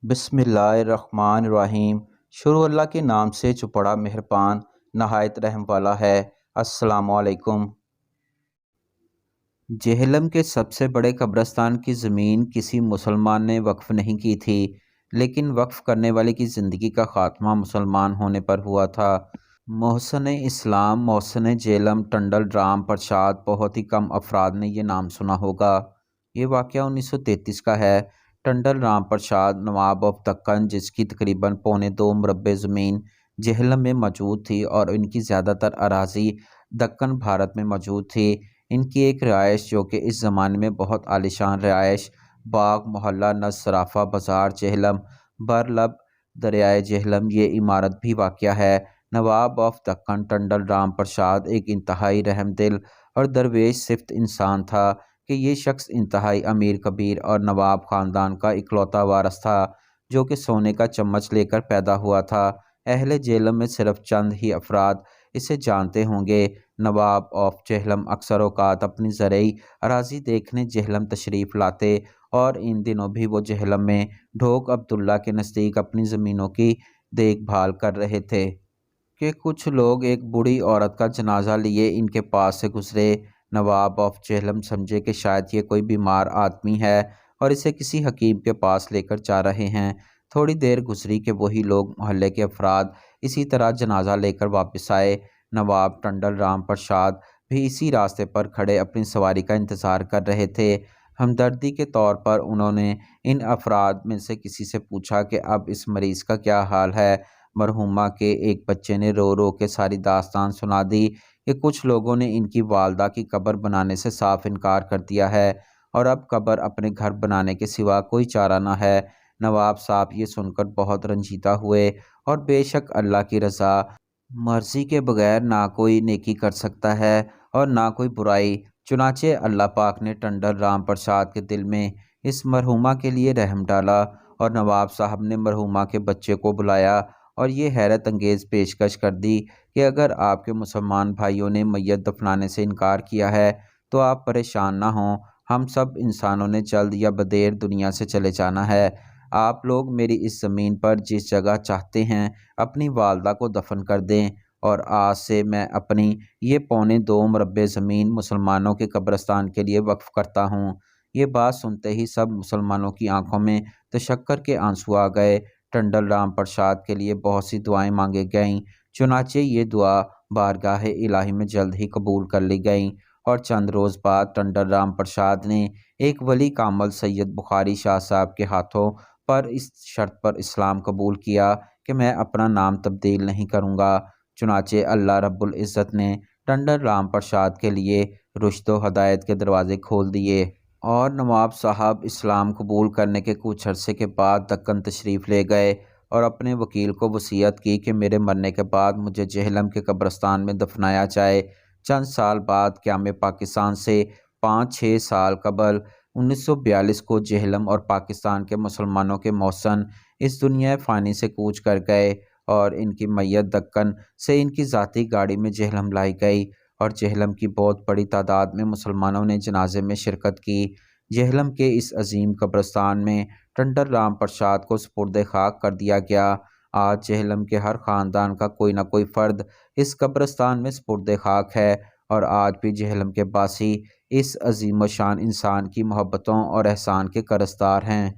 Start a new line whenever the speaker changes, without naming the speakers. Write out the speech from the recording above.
بسم اللہ الرحمن الرحیم۔ شروع اللہ کے نام سے جو بڑا مہربان نہایت رحم والا ہے۔ السلام علیکم۔ جہلم کے سب سے بڑے قبرستان کی زمین کسی مسلمان نے وقف نہیں کی تھی، لیکن وقف کرنے والے کی زندگی کا خاتمہ مسلمان ہونے پر ہوا تھا۔ محسن اسلام محسن جہلم ٹنڈل رام پرساد۔ بہت ہی کم افراد نے یہ نام سنا ہوگا۔ یہ واقعہ 1933 کا ہے۔ ٹنڈل رام پرساد نواب آف دکن، جس کی تقریباً 2.25 مربع زمین جہلم میں موجود تھی اور ان کی زیادہ تر اراضی دکن بھارت میں موجود تھی۔ ان کی ایک رہائش جو کہ اس زمانے میں بہت عالیشان رہائش باغ محلہ نز صرافہ بازار جہلم برلب دریائے جہلم، یہ عمارت بھی واقع ہے۔ نواب آف دکن ٹنڈل رام پرساد ایک انتہائی رحم دل اور درویش صفت انسان تھا کہ یہ شخص انتہائی امیر کبیر اور نواب خاندان کا اکلوتا وارث تھا جو کہ سونے کا چمچ لے کر پیدا ہوا تھا۔ اہل جہلم میں صرف چند ہی افراد اسے جانتے ہوں گے۔ نواب آف جہلم اکثر اوقات اپنی زرعی اراضی دیکھنے جہلم تشریف لاتے اور ان دنوں بھی وہ جہلم میں ڈھوک عبداللہ کے نزدیک اپنی زمینوں کی دیکھ بھال کر رہے تھے کہ کچھ لوگ ایک بوڑھی عورت کا جنازہ لیے ان کے پاس سے گزرے۔ نواب آف جہلم سمجھے کہ شاید یہ کوئی بیمار آدمی ہے اور اسے کسی حکیم کے پاس لے کر جا رہے ہیں۔ تھوڑی دیر گزری کہ وہی لوگ محلے کے افراد اسی طرح جنازہ لے کر واپس آئے۔ نواب ٹنڈل رام پرساد بھی اسی راستے پر کھڑے اپنی سواری کا انتظار کر رہے تھے۔ ہمدردی کے طور پر انہوں نے ان افراد میں سے کسی سے پوچھا کہ اب اس مریض کا کیا حال ہے۔ مرحومہ کے ایک بچے نے رو رو کے ساری داستان سنا دی کہ کچھ لوگوں نے ان کی والدہ کی قبر بنانے سے صاف انکار کر دیا ہے اور اب قبر اپنے گھر بنانے کے سوا کوئی چارہ نہ ہے۔ نواب صاحب یہ سن کر بہت رنجیدہ ہوئے اور بے شک اللہ کی رضا مرضی کے بغیر نہ کوئی نیکی کر سکتا ہے اور نہ کوئی برائی، چنانچہ اللہ پاک نے ٹنڈل رام پرساد کے دل میں اس مرحومہ کے لیے رحم ڈالا اور نواب صاحب نے مرحومہ کے بچے کو بلایا اور یہ حیرت انگیز پیشکش کر دی کہ اگر آپ کے مسلمان بھائیوں نے میت دفنانے سے انکار کیا ہے تو آپ پریشان نہ ہوں، ہم سب انسانوں نے جلد یا بدیر دنیا سے چلے جانا ہے۔ آپ لوگ میری اس زمین پر جس جگہ چاہتے ہیں اپنی والدہ کو دفن کر دیں اور آج سے میں اپنی یہ 2.25 مربع زمین مسلمانوں کے قبرستان کے لیے وقف کرتا ہوں۔ یہ بات سنتے ہی سب مسلمانوں کی آنکھوں میں تشکر کے آنسو آ گئے۔ ٹنڈل رام پرساد کے لیے بہت سی دعائیں مانگی گئیں، چنانچہ یہ دعا بارگاہ الہی میں جلد ہی قبول کر لی گئیں اور چند روز بعد ٹنڈل رام پرساد نے ایک ولی کامل سید بخاری شاہ صاحب کے ہاتھوں پر اس شرط پر اسلام قبول کیا کہ میں اپنا نام تبدیل نہیں کروں گا۔ چنانچہ اللہ رب العزت نے ٹنڈل رام پرساد کے لیے رشد و ہدایت کے دروازے کھول دیے اور نواب صاحب اسلام قبول کرنے کے کچھ عرصے کے بعد دکن تشریف لے گئے اور اپنے وکیل کو وصیت کی کہ میرے مرنے کے بعد مجھے جہلم کے قبرستان میں دفنایا جائے۔ چند سال بعد قیام پاکستان سے 5-6 سال قبل 1942 کو جہلم اور پاکستان کے مسلمانوں کے محسن اس دنیا فانی سے کوچ کر گئے اور ان کی میت دکن سے ان کی ذاتی گاڑی میں جہلم لائی گئی اور جہلم کی بہت بڑی تعداد میں مسلمانوں نے جنازے میں شرکت کی۔ جہلم کے اس عظیم قبرستان میں ٹنڈل رام پرساد کو سپرد خاک کر دیا گیا۔ آج جہلم کے ہر خاندان کا کوئی نہ کوئی فرد اس قبرستان میں سپرد خاک ہے اور آج بھی جہلم کے باسی اس عظیم و شان انسان کی محبتوں اور احسان کے قرضدار ہیں۔